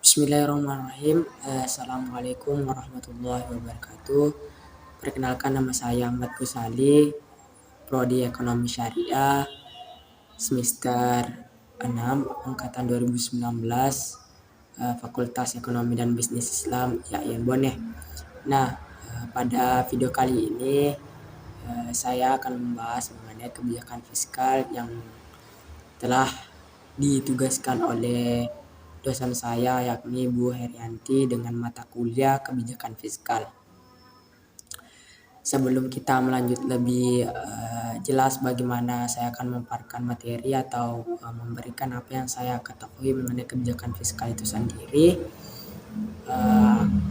Bismillahirrahmanirrahim. Assalamualaikum warahmatullahi wabarakatuh. Perkenalkan, nama saya Ahmad Ghazali, Prodi Ekonomi Syariah, semester 6, angkatan 2019, Fakultas Ekonomi dan Bisnis Islam YAIN Boneh. Nah, pada video kali ini saya akan membahas mengenai kebijakan fiskal yang telah ditugaskan oleh dosen saya, yakni Bu Herianti, dengan mata kuliah kebijakan fiskal. Sebelum kita melanjut lebih jelas bagaimana saya akan memaparkan materi atau memberikan apa yang saya ketahui mengenai kebijakan fiskal itu sendiri,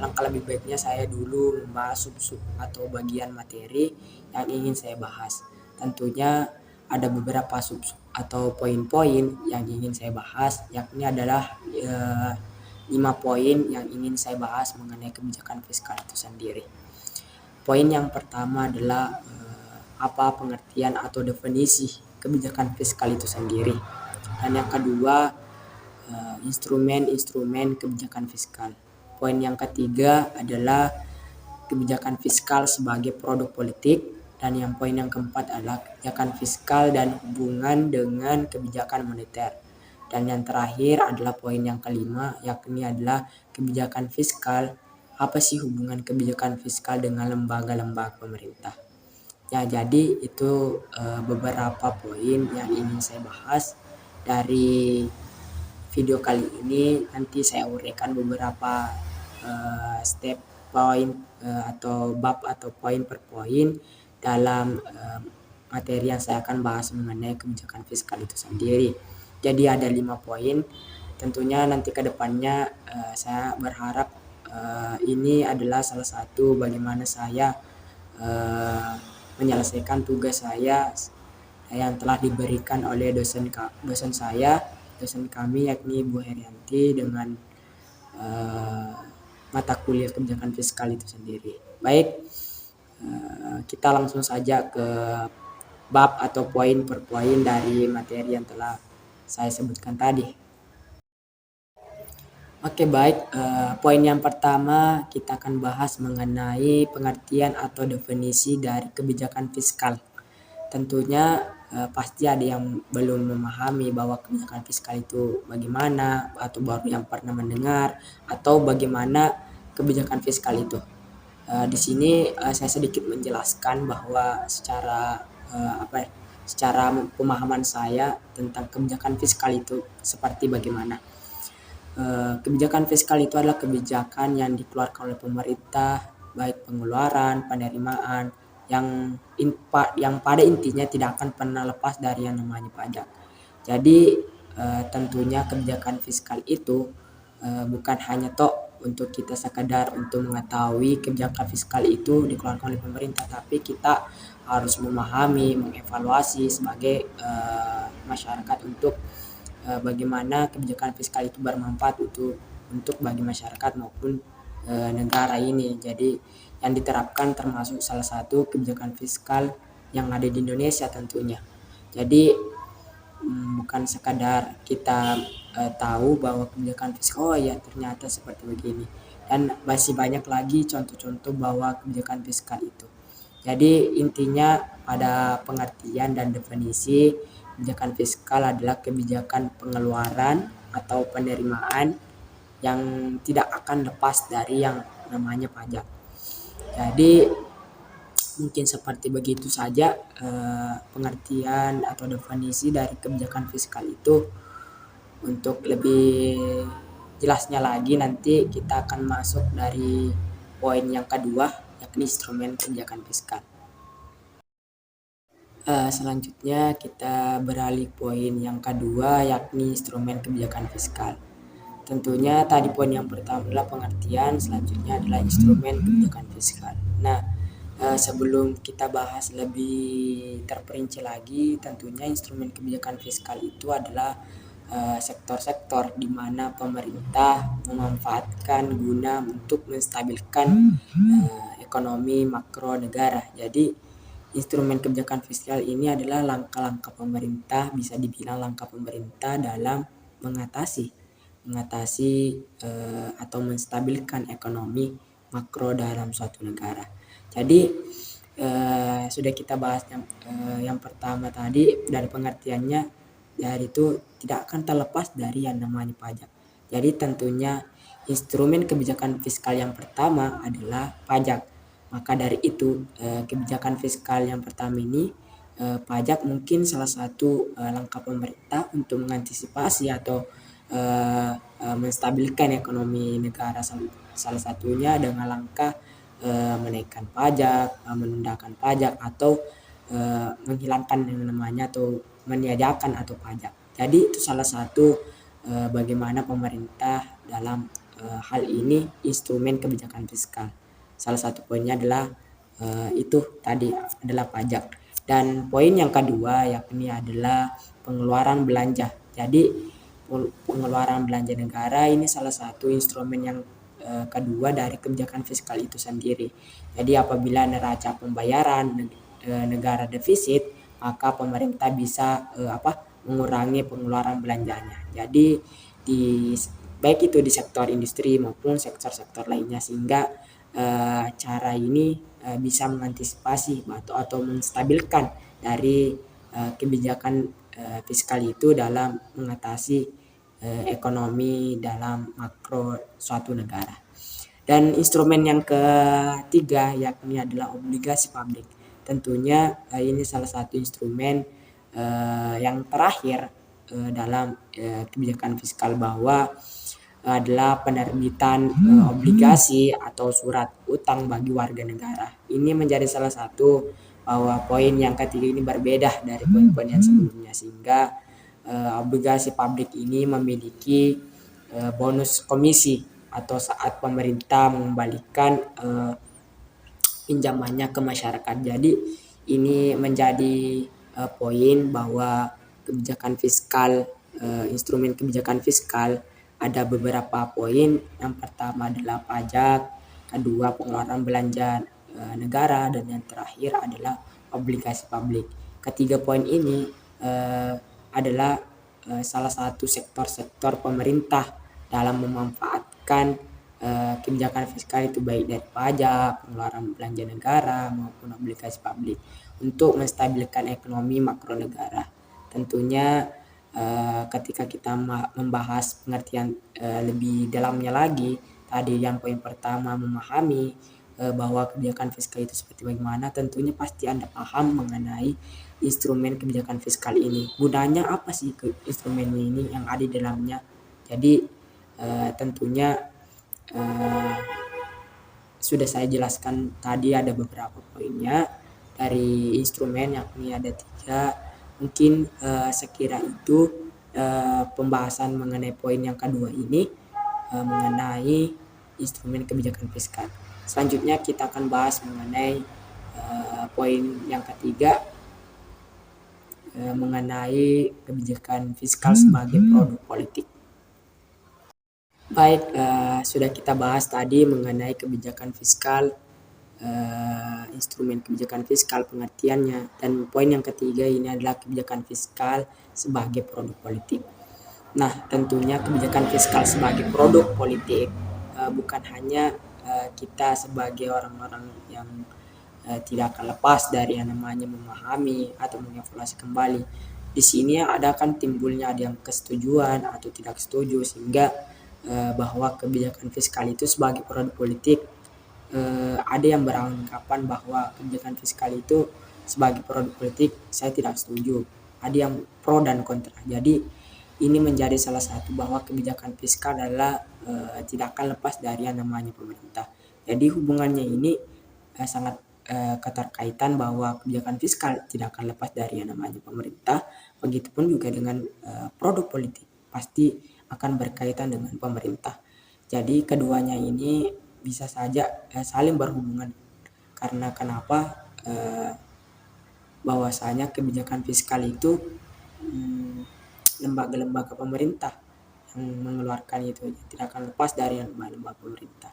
langkah lebih baiknya saya dulu membahas sub-sub atau bagian materi yang ingin saya bahas. Tentunya ada beberapa sub-sub atau poin-poin yang ingin saya bahas, yakni adalah 5 poin yang ingin saya bahas mengenai kebijakan fiskal itu sendiri. Poin yang pertama adalah apa pengertian atau definisi kebijakan fiskal itu sendiri. Dan yang kedua, instrumen-instrumen kebijakan fiskal. Poin yang ketiga adalah kebijakan fiskal sebagai produk politik. Dan yang poin yang keempat adalah kebijakan fiskal dan hubungan dengan kebijakan moneter. Dan yang terakhir adalah poin yang kelima, yakni adalah kebijakan fiskal. Apa sih hubungan kebijakan fiskal dengan lembaga-lembaga pemerintah? Ya, jadi itu beberapa poin yang ingin saya bahas dari video kali ini. Nanti saya uraikan beberapa step poin atau bab atau poin per poin dalam materi yang saya akan bahas mengenai kebijakan fiskal itu sendiri. Jadi ada 5 poin. Tentunya nanti ke depannya saya berharap ini adalah salah satu bagaimana saya menyelesaikan tugas saya yang telah diberikan oleh dosen kami, yakni Bu Herianti, dengan mata kuliah kebijakan fiskal itu sendiri. Baik, kita langsung saja ke bab atau poin per poin dari materi yang telah saya sebutkan tadi. Oke, baik. Poin yang pertama kita akan bahas mengenai pengertian atau definisi dari kebijakan fiskal. Tentunya pasti ada yang belum memahami bahwa kebijakan fiskal itu bagaimana, atau baru yang pernah mendengar, atau bagaimana kebijakan fiskal itu. Di sini saya sedikit menjelaskan bahwa secara pemahaman saya tentang kebijakan fiskal itu seperti bagaimana. Kebijakan fiskal itu adalah kebijakan yang dikeluarkan oleh pemerintah, baik pengeluaran, penerimaan, yang pada intinya tidak akan pernah lepas dari yang namanya pajak. Jadi tentunya kebijakan fiskal itu bukan hanya untuk kita sekadar untuk mengetahui kebijakan fiskal itu dikeluarkan oleh pemerintah, tapi kita harus memahami, mengevaluasi sebagai masyarakat untuk bagaimana kebijakan fiskal itu bermanfaat untuk bagi masyarakat maupun negara ini. Jadi yang diterapkan termasuk salah satu kebijakan fiskal yang ada di Indonesia tentunya. Jadi bukan sekadar kita tahu bahwa kebijakan fiskal, oh ya ternyata seperti begini, dan masih banyak lagi contoh-contoh bahwa kebijakan fiskal itu. Jadi intinya pada pengertian dan definisi, kebijakan fiskal adalah kebijakan pengeluaran atau penerimaan yang tidak akan lepas dari yang namanya pajak. Jadi mungkin seperti begitu saja pengertian atau definisi dari kebijakan fiskal itu. Untuk lebih jelasnya lagi nanti kita akan masuk dari poin yang kedua, yakni instrumen kebijakan fiskal. Selanjutnya kita beralih poin yang kedua, yakni instrumen kebijakan fiskal. Tentunya tadi poin yang pertama adalah pengertian, selanjutnya adalah instrumen kebijakan fiskal. Nah, sebelum kita bahas lebih terperinci lagi, tentunya instrumen kebijakan fiskal itu adalah sektor-sektor di mana pemerintah memanfaatkan guna untuk menstabilkan ekonomi makro negara. Jadi instrumen kebijakan fiskal ini adalah langkah-langkah pemerintah, bisa dibilang langkah pemerintah dalam mengatasi mengatasi atau menstabilkan ekonomi makro dalam suatu negara. Jadi sudah kita bahas yang pertama tadi dari pengertiannya, dari itu tidak akan terlepas dari yang namanya pajak. Jadi tentunya instrumen kebijakan fiskal yang pertama adalah pajak. Maka dari itu kebijakan fiskal yang pertama ini, pajak mungkin salah satu langkah pemerintah untuk mengantisipasi atau menstabilkan ekonomi negara, salah satunya dengan langkah menaikkan pajak, menundakan pajak, atau menghilangkan yang namanya atau meniadakan atau pajak. Jadi itu salah satu bagaimana pemerintah dalam hal ini instrumen kebijakan fiskal. Salah satu poinnya adalah itu tadi adalah pajak. Dan poin yang kedua yakni adalah pengeluaran belanja. Jadi pengeluaran belanja negara ini salah satu instrumen yang kedua dari kebijakan fiskal itu sendiri. Jadi apabila neraca pembayaran negara defisit, maka pemerintah bisa mengurangi pengeluaran belanjanya. Jadi baik itu di sektor industri maupun sektor-sektor lainnya, sehingga cara ini bisa mengantisipasi atau menstabilkan dari kebijakan fiskal itu dalam mengatasi ekonomi dalam makro suatu negara. Dan instrumen yang ketiga yakni adalah obligasi publik. Tentunya ini salah satu instrumen yang terakhir dalam kebijakan fiskal, bahwa adalah penerbitan obligasi atau surat utang bagi warga negara. Ini menjadi salah satu bahwa poin yang ketiga ini berbeda dari poin-poin yang sebelumnya, sehingga obligasi publik ini memiliki bonus komisi atau saat pemerintah mengembalikan pinjamannya ke masyarakat. Jadi ini menjadi poin bahwa kebijakan fiskal, instrumen kebijakan fiskal ada beberapa poin. Yang pertama adalah pajak, kedua pengeluaran belanja negara, dan yang terakhir adalah obligasi publik. Ketiga poin ini adalah salah satu sektor-sektor pemerintah dalam memanfaatkan kebijakan fiskal itu, baik dari pajak, pengeluaran belanja negara maupun obligasi publik, untuk menstabilkan ekonomi makro negara. Tentunya ketika kita membahas pengertian lebih dalamnya lagi, tadi yang poin pertama memahami bahwa kebijakan fiskal itu seperti bagaimana, tentunya pasti Anda paham mengenai instrumen kebijakan fiskal ini. Gunanya apa sih instrumen ini yang ada di dalamnya? Jadi tentunya sudah saya jelaskan tadi, ada beberapa poinnya dari instrumen, yakni ada 3. Mungkin sekira itu pembahasan mengenai poin yang kedua ini mengenai instrumen kebijakan fiskal. Selanjutnya kita akan bahas mengenai poin yang ketiga mengenai kebijakan fiskal sebagai produk politik. Baik, sudah kita bahas tadi mengenai kebijakan fiskal, instrumen kebijakan fiskal, pengertiannya, dan poin yang ketiga ini adalah kebijakan fiskal sebagai produk politik. Nah, tentunya kebijakan fiskal sebagai produk politik bukan hanya kita sebagai orang-orang yang tidak akan lepas dari yang namanya memahami atau mengevaluasi kembali. Di sini ada kan timbulnya ada yang kesetujuan atau tidak setuju, sehingga bahwa kebijakan fiskal itu sebagai produk politik, ada yang beranggapan bahwa kebijakan fiskal itu sebagai produk politik saya tidak setuju. Ada yang pro dan kontra. Jadi ini menjadi salah satu bahwa kebijakan fiskal adalah tidak akan lepas dari yang namanya pemerintah. Jadi hubungannya ini sangat keterkaitan, bahwa kebijakan fiskal tidak akan lepas dari yang namanya pemerintah. Begitupun juga dengan produk politik, pasti akan berkaitan dengan pemerintah. Jadi keduanya ini bisa saja saling berhubungan. Karena kenapa? Bahwasanya kebijakan fiskal itu lembaga-lembaga pemerintah yang mengeluarkan itu, tidak akan lepas dari lembaga pemerintah.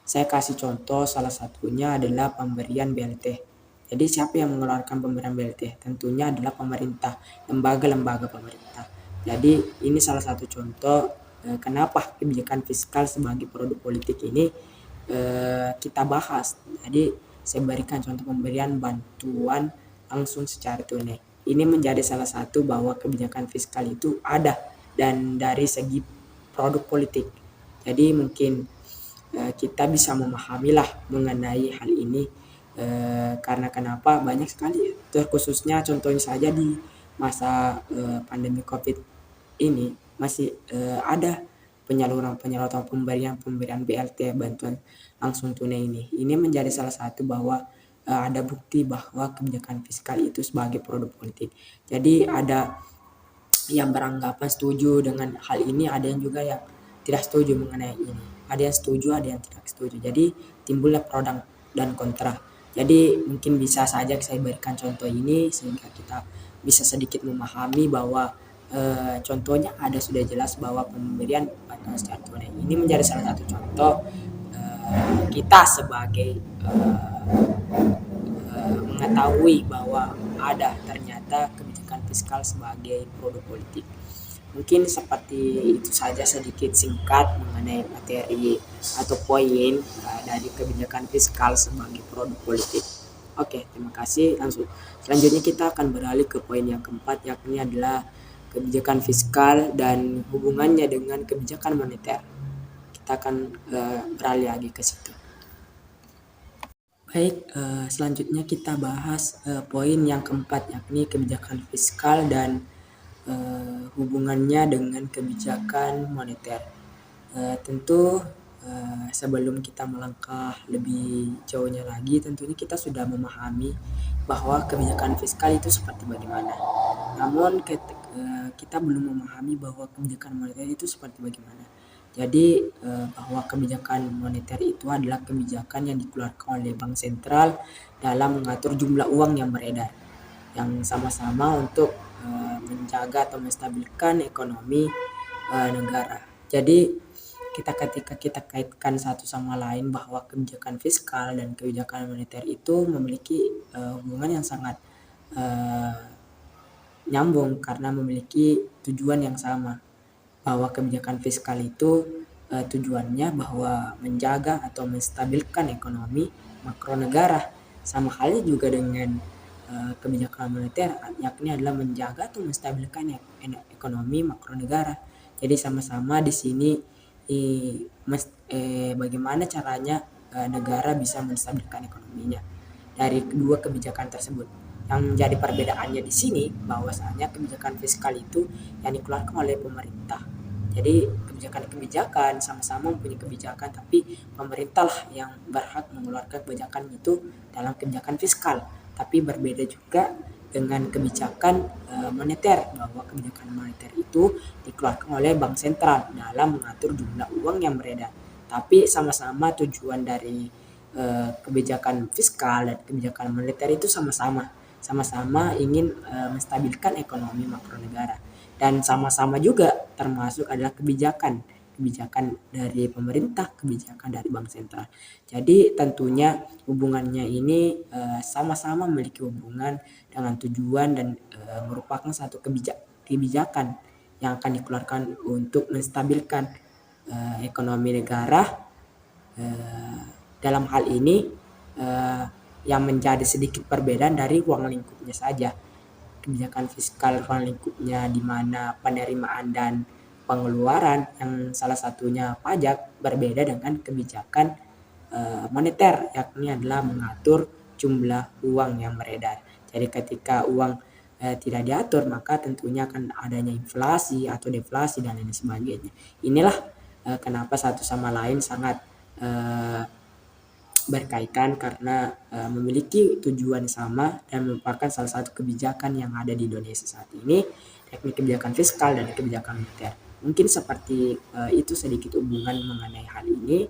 Saya kasih contoh, salah satunya adalah pemberian BLT. Jadi siapa yang mengeluarkan pemberian BLT? Tentunya adalah pemerintah, lembaga-lembaga pemerintah. Jadi ini salah satu contoh kenapa kebijakan fiskal sebagai produk politik ini kita bahas. Jadi saya berikan contoh pemberian bantuan langsung secara tunai. Ini menjadi salah satu bahwa kebijakan fiskal itu ada dan dari segi produk politik. Jadi mungkin kita bisa memahamilah mengenai hal ini, karena kenapa banyak sekali, terkhususnya contohnya saja di masa pandemi COVID ini masih ada penyaluran pemberian BLT, bantuan langsung tunai ini. Ini menjadi salah satu bahwa ada bukti bahwa kebijakan fiskal itu sebagai produk politik. Jadi ada yang beranggapan setuju dengan hal ini, ada yang juga yang tidak setuju mengenai ini. Ada yang setuju, ada yang tidak setuju. Jadi timbullah pro dan kontra. Jadi mungkin bisa saja saya berikan contoh ini sehingga kita bisa sedikit memahami bahwa contohnya ada sudah jelas bahwa pemberian bantuan secara tunai ini menjadi salah satu contoh kita sebagai mengetahui bahwa ada ternyata kebijakan fiskal sebagai produk politik. Mungkin seperti itu saja sedikit singkat mengenai materi atau poin dari kebijakan fiskal sebagai produk politik. Oke, terima kasih. Langsung selanjutnya kita akan beralih ke poin yang keempat, yakni adalah kebijakan fiskal dan hubungannya dengan kebijakan moneter. Kita akan beralih lagi ke situ. Baik, selanjutnya kita bahas poin yang keempat, yakni kebijakan fiskal dan hubungannya dengan kebijakan moneter. Tentu sebelum kita melangkah lebih jauhnya lagi, tentunya kita sudah memahami bahwa kebijakan fiskal itu seperti bagaimana. Namun kita belum memahami bahwa kebijakan moneter itu seperti bagaimana. Jadi bahwa kebijakan moneter itu adalah kebijakan yang dikeluarkan oleh bank sentral dalam mengatur jumlah uang yang beredar, yang sama-sama untuk menjaga atau menstabilkan ekonomi negara. Jadi ketika kita kaitkan satu sama lain bahwa kebijakan fiskal dan kebijakan moneter itu memiliki hubungan yang sangat nyambung karena memiliki tujuan yang sama, bahwa kebijakan fiskal itu tujuannya bahwa menjaga atau menstabilkan ekonomi makro negara. Sama halnya juga dengan kebijakan moneter, yakni adalah menjaga atau menstabilkan ekonomi makro negara. Jadi sama-sama di sini bagaimana caranya negara bisa menstabilkan ekonominya dari kedua kebijakan tersebut. Yang menjadi perbedaannya di sini bahwasanya kebijakan fiskal itu yang dikeluarkan oleh pemerintah. Jadi kebijakan sama-sama mempunyai kebijakan, tapi pemerintah lah yang berhak mengeluarkan kebijakan itu dalam kebijakan fiskal. Tapi berbeda juga dengan kebijakan moneter, bahwa kebijakan moneter itu dikeluarkan oleh bank sentral dalam mengatur jumlah uang yang beredar. Tapi sama-sama tujuan dari kebijakan fiskal dan kebijakan moneter itu sama-sama ingin menstabilkan ekonomi makro negara, dan sama-sama juga termasuk adalah kebijakan dari pemerintah, kebijakan dari bank sentral. Jadi tentunya hubungannya ini sama-sama memiliki hubungan dengan tujuan dan merupakan satu kebijakan yang akan dikeluarkan untuk menstabilkan ekonomi negara. Dalam hal ini yang menjadi sedikit perbedaan dari ruang lingkupnya saja. Kebijakan fiskal ruang lingkupnya di mana penerimaan dan pengeluaran yang salah satunya pajak, berbeda dengan kebijakan moneter, yakni adalah mengatur jumlah uang yang beredar. Jadi ketika uang tidak diatur, maka tentunya akan adanya inflasi atau deflasi dan lain sebagainya. Inilah kenapa satu sama lain sangat berkaitan, karena memiliki tujuan sama dan merupakan salah satu kebijakan yang ada di Indonesia saat ini, yakni kebijakan fiskal dan kebijakan moneter. Mungkin seperti itu sedikit hubungan mengenai hal ini,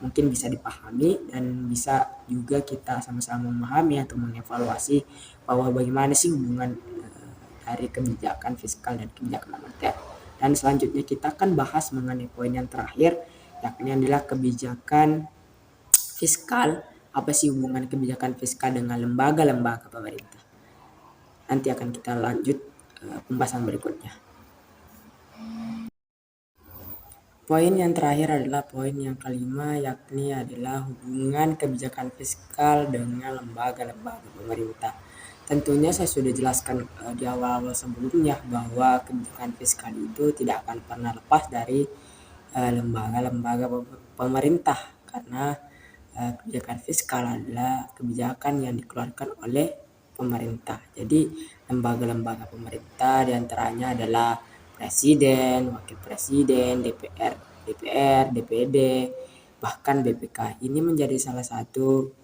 mungkin bisa dipahami dan bisa juga kita sama-sama memahami atau mengevaluasi bahwa bagaimana sih hubungan dari kebijakan fiskal dan kebijakan moneter. Dan selanjutnya kita akan bahas mengenai poin yang terakhir, yakni adalah kebijakan fiskal. Apa sih hubungan kebijakan fiskal dengan lembaga-lembaga pemerintah? Nanti akan kita lanjut pembahasan berikutnya. Poin yang terakhir adalah poin yang kelima, yakni adalah hubungan kebijakan fiskal dengan lembaga-lembaga pemerintah. Tentunya saya sudah jelaskan di awal-awal sebelumnya bahwa kebijakan fiskal itu tidak akan pernah lepas dari lembaga-lembaga pemerintah, karena kebijakan fiskal adalah kebijakan yang dikeluarkan oleh pemerintah. Jadi lembaga-lembaga pemerintah diantaranya adalah presiden, wakil presiden, DPD, bahkan BPK. Ini menjadi salah satu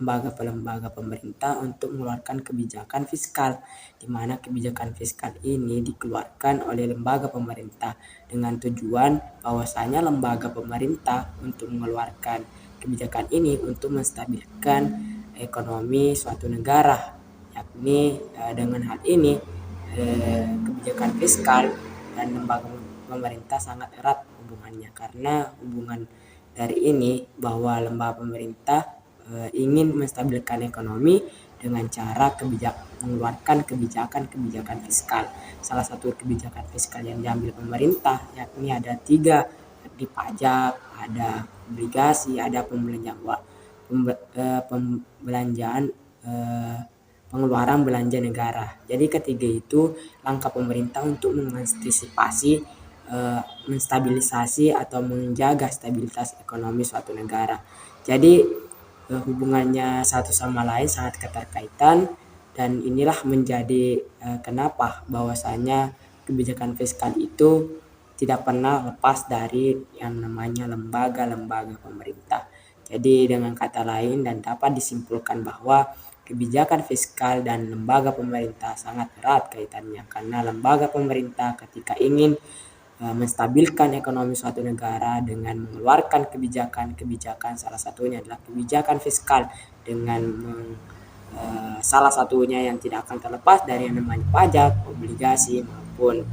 lembaga pemerintah untuk mengeluarkan kebijakan fiskal, di mana kebijakan fiskal ini dikeluarkan oleh lembaga pemerintah dengan tujuan bahwasanya lembaga pemerintah untuk mengeluarkan kebijakan ini untuk menstabilkan ekonomi suatu negara, yakni dengan hal ini kebijakan fiskal dan lembaga pemerintah sangat erat hubungannya, karena hubungan dari ini bahwa lembaga pemerintah ingin menstabilkan ekonomi dengan cara mengeluarkan kebijakan fiskal. Salah satu kebijakan fiskal yang diambil pemerintah yakni ada 3, yakni pajak, ada obligasi, ada pembelanjaan pengeluaran belanja negara. Jadi ketiga itu langkah pemerintah untuk mengantisipasi menstabilisasi atau menjaga stabilitas ekonomi suatu negara. Jadi hubungannya satu sama lain sangat keterkaitan, dan inilah menjadi kenapa bahwasanya kebijakan fiskal itu tidak pernah lepas dari yang namanya lembaga-lembaga pemerintah. Jadi dengan kata lain dan dapat disimpulkan bahwa kebijakan fiskal dan lembaga pemerintah sangat erat kaitannya, karena lembaga pemerintah ketika ingin menstabilkan ekonomi suatu negara dengan mengeluarkan kebijakan, salah satunya adalah kebijakan fiskal, dengan salah satunya yang tidak akan terlepas dari yang namanya pajak, obligasi maupun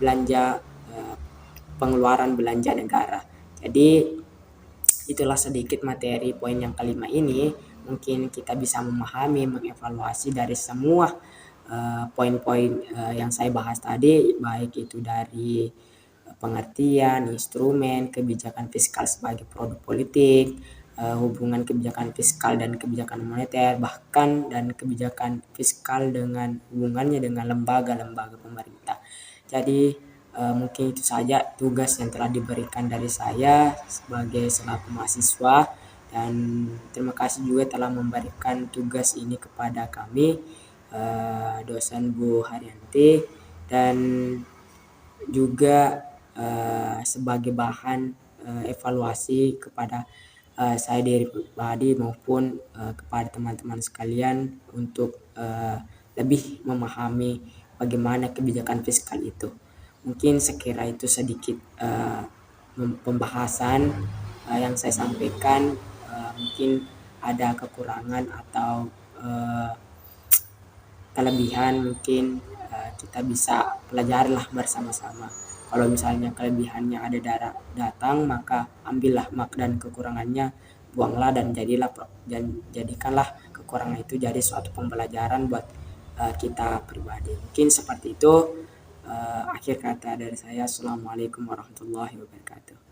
belanja pengeluaran belanja negara. Jadi itulah sedikit materi poin yang kelima ini. Mungkin kita bisa memahami, mengevaluasi dari semua poin-poin yang saya bahas tadi, baik itu dari pengertian, instrumen, kebijakan fiskal sebagai produk politik, hubungan kebijakan fiskal dan kebijakan moneter, bahkan dan kebijakan fiskal dengan hubungannya dengan lembaga-lembaga pemerintah. Jadi mungkin itu saja tugas yang telah diberikan dari saya sebagai selaku mahasiswa, dan terima kasih juga telah memberikan tugas ini kepada kami, dosen Bu Haryanti, dan juga sebagai bahan evaluasi kepada saya diri pribadi maupun kepada teman-teman sekalian untuk lebih memahami bagaimana kebijakan fiskal itu. Mungkin sekira itu sedikit pembahasan yang saya sampaikan. Mungkin ada kekurangan atau kelebihan, mungkin kita bisa pelajarilah bersama-sama. Kalau misalnya kelebihannya ada datang, maka ambillah, dan kekurangannya buanglah, dan jadikanlah kekurangan itu jadi suatu pembelajaran buat kita pribadi. Mungkin seperti itu. Akhir kata dari saya, Assalamualaikum warahmatullahi wabarakatuh.